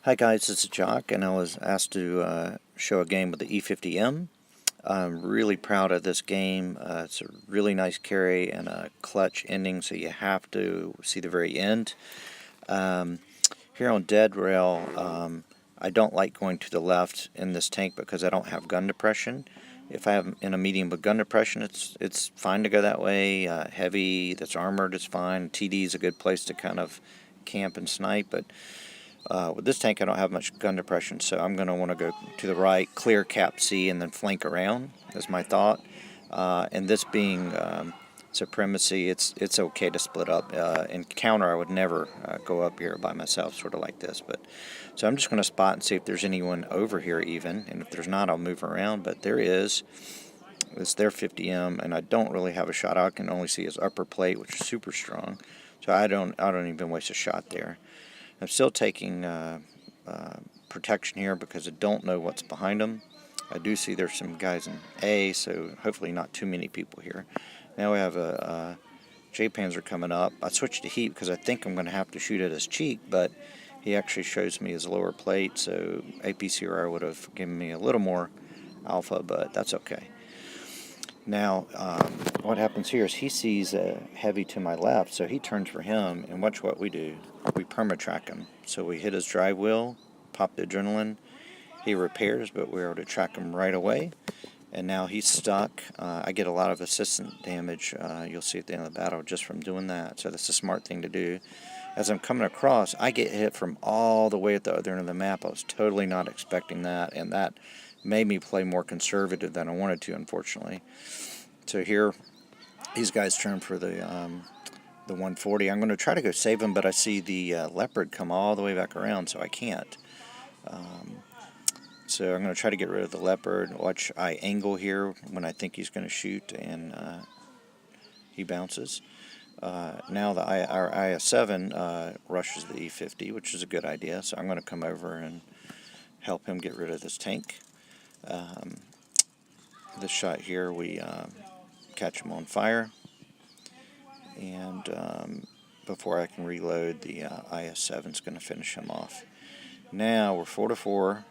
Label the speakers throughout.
Speaker 1: Hi guys, this is Jock, and I was asked to show a game with the E50m. I'm really proud of this game. It's a really nice carry and a clutch ending, so you have to see the very end. Here on dead rail, I don't like going to the left in this tank because I don't have gun depression. If I have in a medium with gun depression, it's fine to go that way. Heavy that's armored is fine. TD is a good place to kind of camp and snipe, but with this tank I don't have much gun depression, so I'm going to want to go to the right, clear cap C, and then flank around, is my thought. And this being supremacy, it's okay to split up. In counter, I would never go up here by myself, sort of like this. But so I'm just going to spot and see if there's anyone over here even, and if there's not, I'll move around. But there is. It's their 50M, and I don't really have a shot. I can only see his upper plate, which is super strong. So I don't even waste a shot there. I'm still taking protection here because I don't know what's behind them. I do see there's some guys in A, so hopefully not too many people here. Now we have a J-Panzer coming up. I switched to heat because I think I'm going to have to shoot at his cheek, but he actually shows me his lower plate, so APCR would have given me a little more alpha, but that's okay. Now, what happens here is he sees a heavy to my left, so he turns for him, and watch what we do. We perma-track him. So we hit his drive wheel, pop the adrenaline, he repairs, but we're able to track him right away, and now he's stuck. I get a lot of assistant damage, you'll see at the end of the battle, just from doing that, so that's a smart thing to do. As I'm coming across, I get hit from all the way at the other end of the map. I was totally not expecting that, and that made me play more conservative than I wanted to, unfortunately. So here, these guys turn for the 140. I'm going to try to go save him, but I see the Leopard come all the way back around, so I can't. So I'm going to try to get rid of the Leopard. Watch, I angle here when I think he's going to shoot, and he bounces. Now our IS-7 rushes the E50, which is a good idea, so I'm going to come over and help him get rid of this tank. This shot here, we catch him on fire, and before I can reload, the IS-7 is going to finish him off. Now we're 4-4.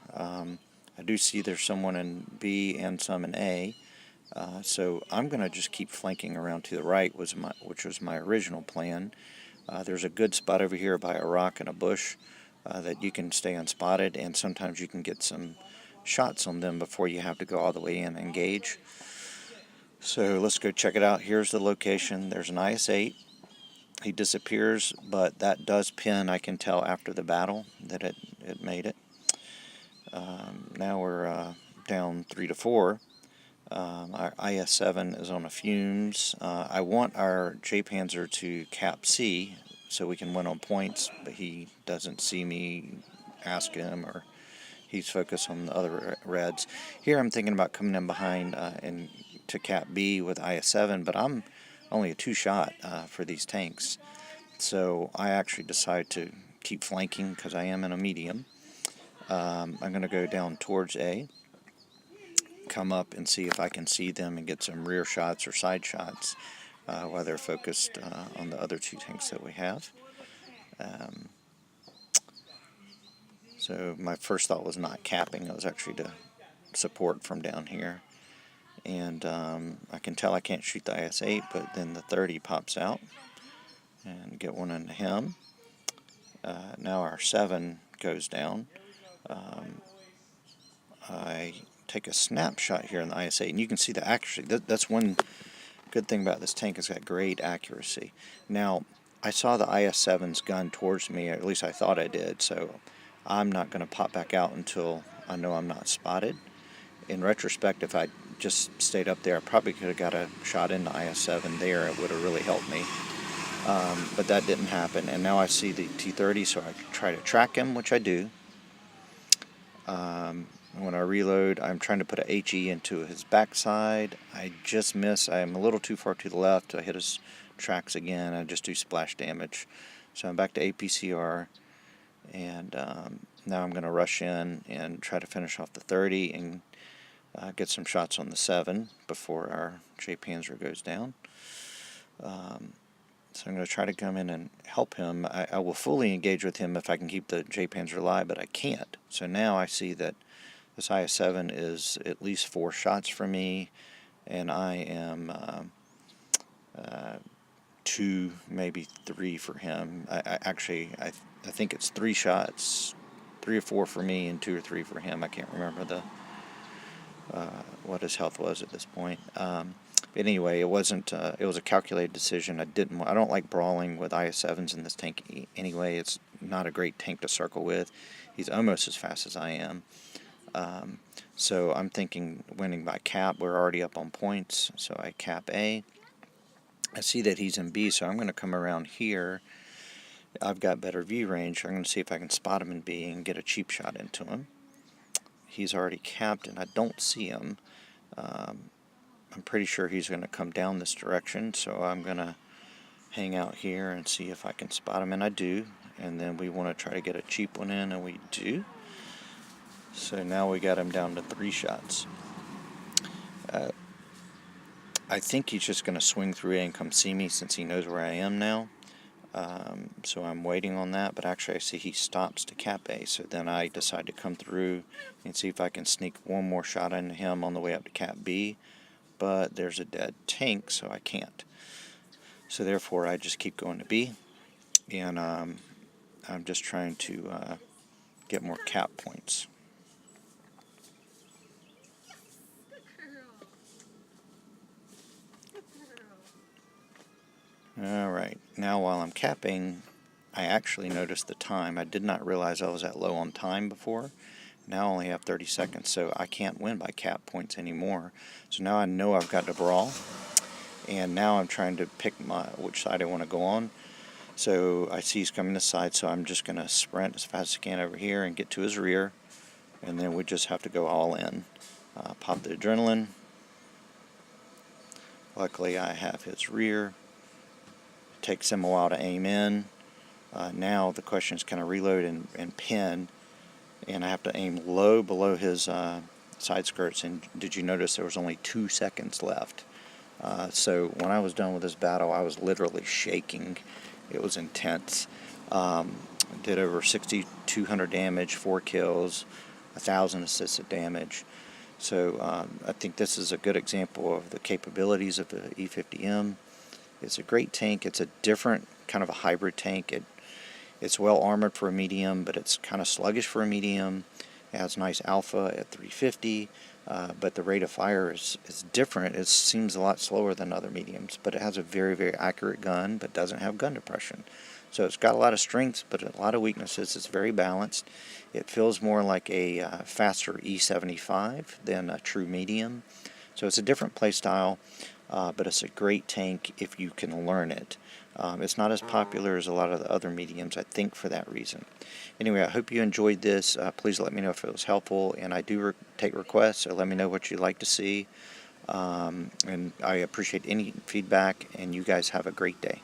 Speaker 1: I do see there's someone in B and some in A, so I'm going to just keep flanking around to the right, which was my original plan. There's a good spot over here by a rock and a bush that you can stay unspotted, and sometimes you can get some shots on them before you have to go all the way in and engage. So let's go check it out. Here's the location. There's an IS-8. He disappears, but that does pin. I can tell after the battle that it made it. Now we're down 3-4. Our IS-7 is on a fumes. I want our J-Panzer to cap C so we can win on points, but he doesn't see me ask him, or he's focused on the other reds. Here I'm thinking about coming in behind and to cap B with IS-7, but I'm only a two-shot for these tanks. So I actually decide to keep flanking because I am in a medium. I'm going to go down towards A, come up and see if I can see them and get some rear shots or side shots while they're focused on the other two tanks that we have. So my first thought was not capping, it was actually to support from down here. And I can tell I can't shoot the IS-8, but then the 30 pops out and get one into him. Now our 7 goes down. I take a snapshot here in the IS-8, and you can see the accuracy. That's one good thing about this tank, it's got great accuracy. Now, I saw the IS-7's gun towards me, or at least I thought I did, so I'm not going to pop back out until I know I'm not spotted. In retrospect, if I just stayed up there, I probably could have got a shot in the IS-7 there. It would have really helped me. But that didn't happen, and now I see the T-30, so I try to track him, which I do. When I reload, I'm trying to put a HE into his backside. I just miss. I'm a little too far to the left. I hit his tracks again. I just do splash damage. So I'm back to APCR, and now I'm going to rush in and try to finish off the 30 and get some shots on the 7 before our J-Panzer goes down. So I'm going to try to come in and help him. I will fully engage with him if I can keep the J-Panzer alive, but I can't. So now I see that this IS-7 is at least 4 shots for me, and I am 2, maybe 3 for him. I think it's 3 shots, 3 or 4 for me, and 2 or 3 for him. I can't remember what his health was at this point. But anyway, it wasn't. It was a calculated decision. I don't like brawling with IS-7s in this tank anyway. It's not a great tank to circle with. He's almost as fast as I am. So I'm thinking winning by cap. We're already up on points, so I cap A. I see that he's in B, so I'm going to come around here. I've got better view range, so I'm going to see if I can spot him in B and get a cheap shot into him. He's already capped, and I don't see him. I'm pretty sure he's going to come down this direction, so I'm going to hang out here and see if I can spot him, and I do. And then we want to try to get a cheap one in, and we do. So now we got him down to 3 shots. I think he's just going to swing through A and come see me since he knows where I am now. So I'm waiting on that, but actually I see he stops to cap A, so then I decide to come through and see if I can sneak one more shot into him on the way up to cap B, but there's a dead tank, so I can't. So therefore I just keep going to B, and I'm just trying to get more cap points. Alright, now while I'm capping, I actually noticed the time. I did not realize I was that low on time before. Now I only have 30 seconds, so I can't win by cap points anymore. So now I know I've got to brawl, and now I'm trying to pick which side I want to go on. So I see he's coming this side, so I'm just going to sprint as fast as I can over here and get to his rear, and then we just have to go all in. Pop the adrenaline. Luckily I have his rear. Takes him a while to aim in. Now the question is, can I reload and pin? And I have to aim low below his side skirts. And did you notice there was only 2 seconds left? So when I was done with this battle, I was literally shaking. It was intense. Did over 6,200 damage, 4 kills, 1,000 assisted damage. So I think this is a good example of the capabilities of the E50m. It's a great tank. It's a different kind of a hybrid tank. It's well armored for a medium, but it's kind of sluggish for a medium. It has nice alpha at 350, but the rate of fire is different. It seems a lot slower than other mediums, but it has a very, very accurate gun, but doesn't have gun depression. So it's got a lot of strengths, but a lot of weaknesses. It's very balanced. It feels more like a faster E75 than a true medium. So it's a different play style. But it's a great tank if you can learn it. It's not as popular as a lot of the other mediums, I think, for that reason. Anyway, I hope you enjoyed this. Please let me know if it was helpful, and I do take requests, so let me know what you'd like to see. And I appreciate any feedback, and you guys have a great day.